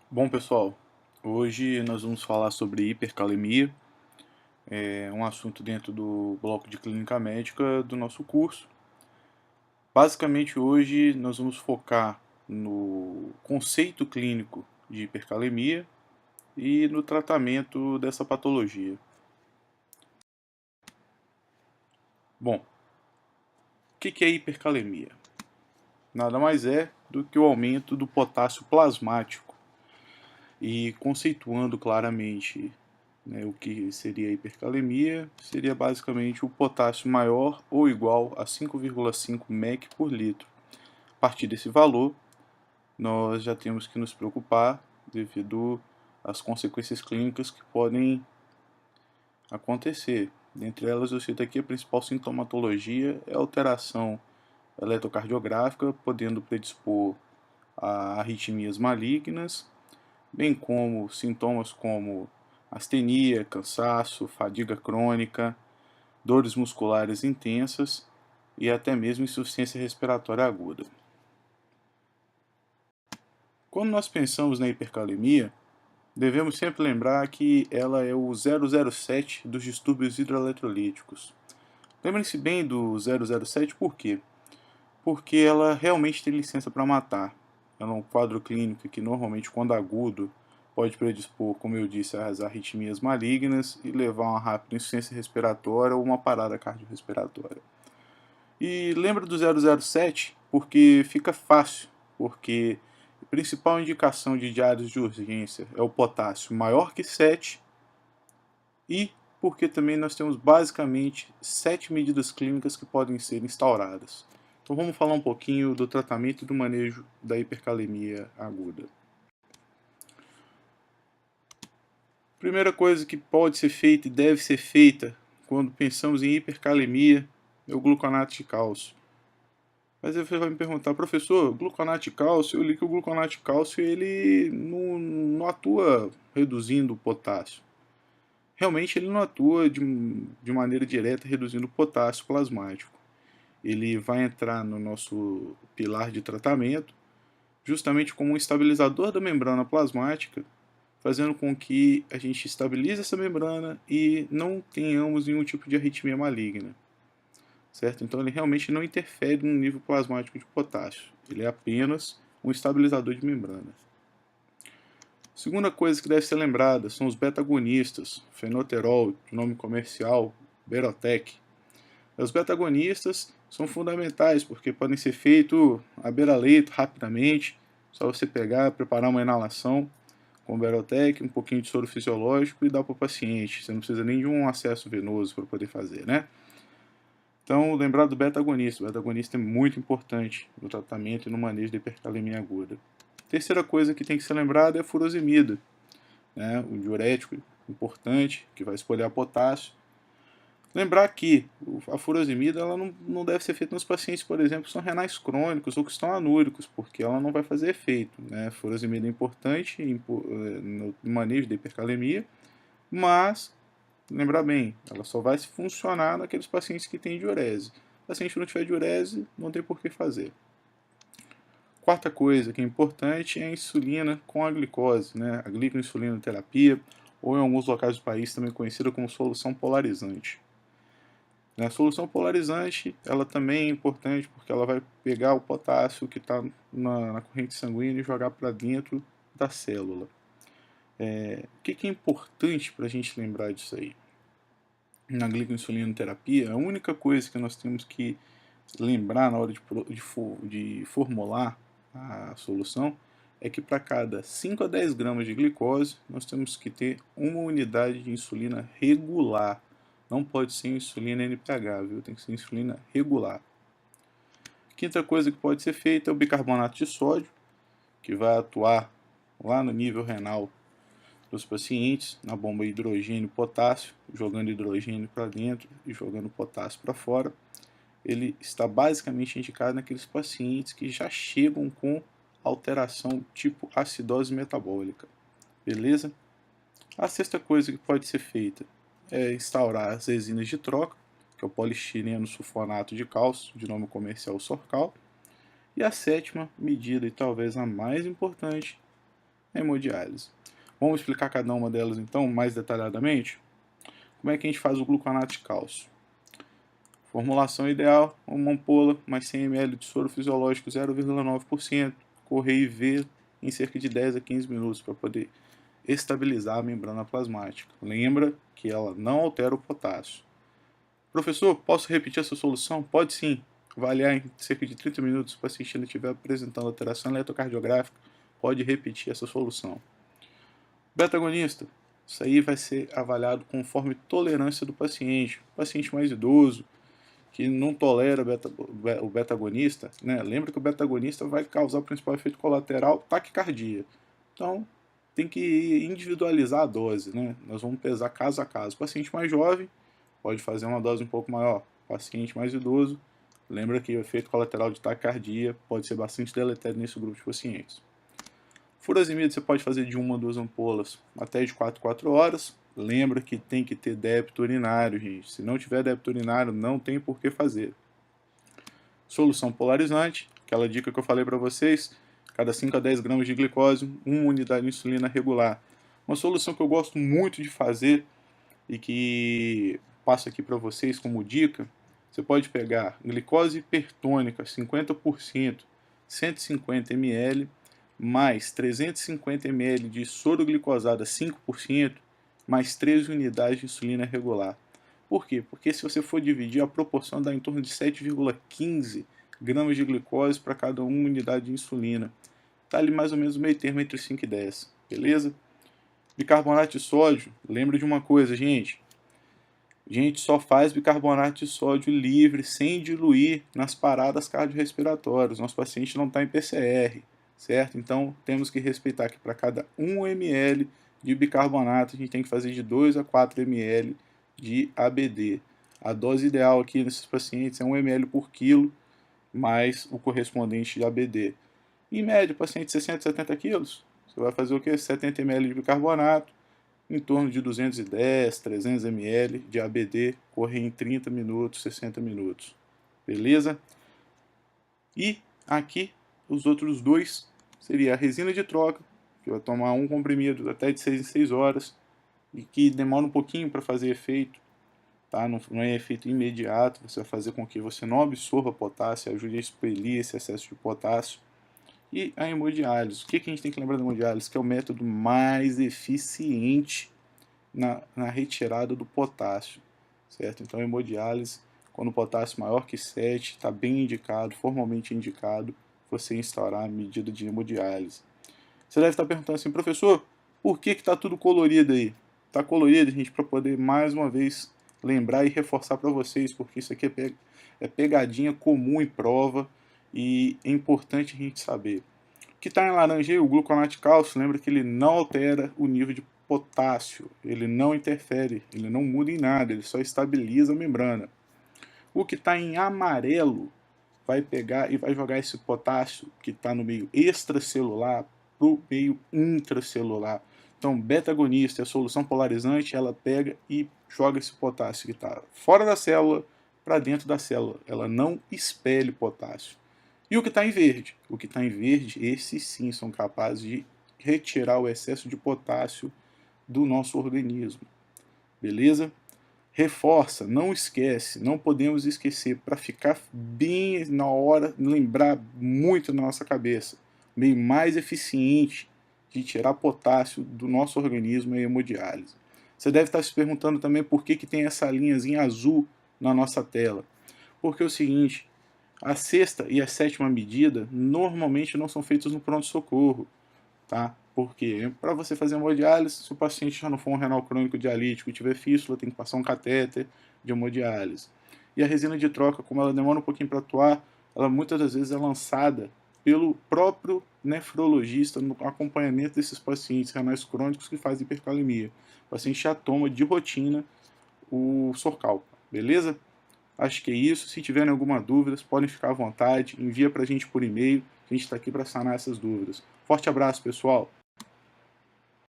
Bom, pessoal, hoje nós vamos falar sobre hipercalemia, um assunto dentro do bloco de clínica médica do nosso curso. Basicamente, hoje nós vamos focar no conceito clínico de hipercalemia e no tratamento dessa patologia. Bom, o que é hipercalemia? Nada mais é do que o aumento do potássio plasmático. E conceituando claramente, né, o que seria a hipercalemia, seria basicamente o potássio maior ou igual a 5,5 mEq por litro. A partir desse valor, nós já temos que nos preocupar devido às consequências clínicas que podem acontecer. Dentre elas, eu cito aqui a principal sintomatologia é a alteração eletrocardiográfica, podendo predispor a arritmias malignas, bem como sintomas como astenia, cansaço, fadiga crônica, dores musculares intensas e até mesmo insuficiência respiratória aguda. Quando nós pensamos na hipercalemia, devemos sempre lembrar que ela é o 007 dos distúrbios hidroeletrolíticos. Lembrem-se bem do 007 por quê? Porque ela realmente tem licença para matar. Ela é um quadro clínico que normalmente, quando agudo, pode predispor, como eu disse, às arritmias malignas e levar a uma rápida insuficiência respiratória ou uma parada cardiorrespiratória. E lembra do 007 porque fica fácil, porque a principal indicação de diários de urgência é o potássio maior que 7 e porque também nós temos basicamente 7 medidas clínicas que podem ser instauradas. Então vamos falar um pouquinho do tratamento e do manejo da hipercalemia aguda. Primeira coisa que pode ser feita e deve ser feita quando pensamos em hipercalemia é o gluconato de cálcio. Mas aí você vai me perguntar, professor, gluconato de cálcio, eu li que o gluconato de cálcio ele não atua reduzindo o potássio. Realmente ele não atua de maneira direta reduzindo o potássio plasmático. Ele vai entrar no nosso pilar de tratamento justamente como um estabilizador da membrana plasmática, fazendo com que a gente estabilize essa membrana e não tenhamos nenhum tipo de arritmia maligna. Certo? Então ele realmente não interfere no nível plasmático de potássio. Ele é apenas um estabilizador de membrana. Segunda coisa que deve ser lembrada são os beta-agonistas, fenoterol, de nome comercial, Berotec. Os beta-agonistas são fundamentais porque podem ser feitos à beira-leito rapidamente, só você pegar, preparar uma inalação com Berotec, um pouquinho de soro fisiológico e dar para o paciente. Você não precisa nem de um acesso venoso para poder fazer, né? Então, lembrar do beta-agonista. O beta-agonista é muito importante no tratamento e no manejo da hipercalemia aguda. Terceira coisa que tem que ser lembrada é a furosemida, né? Um diurético importante que vai espolhar potássio. Lembrar que a furosemida ela não deve ser feita nos pacientes, por exemplo, que são renais crônicos ou que estão anúricos, porque ela não vai fazer efeito. Né? A furosemida é importante no manejo da hipercalemia, mas lembrar bem, ela só vai funcionar naqueles pacientes que têm diurese. Se o paciente não tiver diurese, não tem por que fazer. Quarta coisa que é importante é a insulina com a glicose, né? A glicoinsulinoterapia, ou em alguns locais do país também conhecida como solução polarizante. A solução polarizante, ela também é importante porque ela vai pegar o potássio que está na corrente sanguínea e jogar para dentro da célula. O que é importante para a gente lembrar disso aí? Na glicoinsulinoterapia, a única coisa que nós temos que lembrar na hora de formular a solução é que para cada 5 a 10 gramas de glicose, nós temos que ter uma unidade de insulina regular. Não pode ser insulina NPH, viu? Tem que ser insulina regular. Quinta coisa que pode ser feita é o bicarbonato de sódio, que vai atuar lá no nível renal dos pacientes, na bomba hidrogênio e potássio, jogando hidrogênio para dentro e jogando potássio para fora. Ele está basicamente indicado naqueles pacientes que já chegam com alteração tipo acidose metabólica. Beleza? A sexta coisa que pode ser feita é instaurar as resinas de troca, que é o polistireno sulfonato de cálcio, de nome comercial Sorcal. E a sétima medida, e talvez a mais importante, hemodiálise. Vamos explicar cada uma delas então mais detalhadamente? Como é que a gente faz o gluconato de cálcio? Formulação ideal, uma ampola mais 100 ml de soro fisiológico 0,9%, correr e ver em cerca de 10 a 15 minutos para poder estabilizar a membrana plasmática. Lembra que ela não altera o potássio. Professor, posso repetir essa solução? Pode sim. Avaliar em cerca de 30 minutos, se o paciente ainda estiver apresentando alteração eletrocardiográfica, pode repetir essa solução. Beta-agonista, isso aí vai ser avaliado conforme tolerância do paciente. O paciente mais idoso, que não tolera o beta-agonista, né? Lembra que o beta-agonista vai causar o principal efeito colateral, taquicardia. Então, tem que individualizar a dose, né? Nós vamos pesar caso a caso. O paciente mais jovem pode fazer uma dose um pouco maior. O paciente mais idoso, lembra que o efeito colateral de taquicardia pode ser bastante deletério nesse grupo de pacientes. Furosemida você pode fazer de 1 a 2 ampolas até de 4 a 4 horas. Lembra que tem que ter débito urinário, gente. Se não tiver débito urinário, não tem por que fazer. Solução polarizante, aquela dica que eu falei para vocês, cada 5 a 10 gramas de glicose, 1 unidade de insulina regular. Uma solução que eu gosto muito de fazer e que passo aqui para vocês como dica, você pode pegar glicose hipertônica 50%, 150 ml, mais 350 ml de soro glicosada 5%, mais 13 unidades de insulina regular. Por quê? Porque se você for dividir, a proporção dá em torno de 7,15 gramas de glicose para cada 1 unidade de insulina. Está ali mais ou menos o meio termo entre 5 e 10, beleza? Bicarbonato de sódio, lembra de uma coisa, gente. A gente só faz bicarbonato de sódio livre, sem diluir nas paradas cardiorrespiratórias. Nosso paciente não está em PCR, certo? Então, temos que respeitar que para cada 1 ml de bicarbonato, a gente tem que fazer de 2 a 4 ml de ABD. A dose ideal aqui nesses pacientes é 1 ml por quilo, mais o correspondente de ABD. Em média, paciente de 60 a 70 quilos, você vai fazer o quê? 70 ml de bicarbonato, em torno de 210, 300 ml de ABD, correr em 30 minutos, 60 minutos. Beleza? E aqui, os outros dois, seria a resina de troca, que vai tomar um comprimido até de 6 em 6 horas, e que demora um pouquinho para fazer efeito, tá? Não é efeito imediato, você vai fazer com que você não absorva potássio, ajude a expelir esse excesso de potássio. E a hemodiálise. O que a gente tem que lembrar da hemodiálise? Que é o método mais eficiente na retirada do potássio, certo? Então, a hemodiálise, quando o potássio maior que 7, está bem indicado, formalmente indicado, você instaurar a medida de hemodiálise. Você deve estar perguntando assim, professor, por que está tudo colorido aí? Está colorido, gente, para poder mais uma vez lembrar e reforçar para vocês, porque isso aqui é pegadinha comum em prova e é importante a gente saber. O que está em laranja aí, o gluconato de cálcio, lembra que ele não altera o nível de potássio, ele não interfere, ele não muda em nada, ele só estabiliza a membrana. O que está em amarelo vai pegar e vai jogar esse potássio que está no meio extracelular para o meio intracelular. Então, beta-agonista, a solução polarizante, ela pega e joga esse potássio que está fora da célula para dentro da célula. Ela não expele potássio. E o que está em verde? O que está em verde, esses sim são capazes de retirar o excesso de potássio do nosso organismo. Beleza? Reforça, não esquece, não podemos esquecer, para ficar bem na hora, lembrar muito na nossa cabeça. O meio mais eficiente de tirar potássio do nosso organismo é a hemodiálise. Você deve estar se perguntando também por que tem essa linhazinha azul na nossa tela. Porque é o seguinte, a sexta e a sétima medida normalmente não são feitas no pronto-socorro, tá? Porque para você fazer hemodiálise, se o paciente já não for um renal crônico dialítico e tiver fístula, tem que passar um catéter de hemodiálise. E a resina de troca, como ela demora um pouquinho para atuar, ela muitas das vezes é lançada pelo próprio nefrologista no acompanhamento desses pacientes renais crônicos que fazem hipercalemia. O paciente já toma de rotina o Sorcal, beleza? Acho que é isso. Se tiverem alguma dúvida, podem ficar à vontade. Envia para a gente por e-mail. A gente está aqui para sanar essas dúvidas. Forte abraço, pessoal!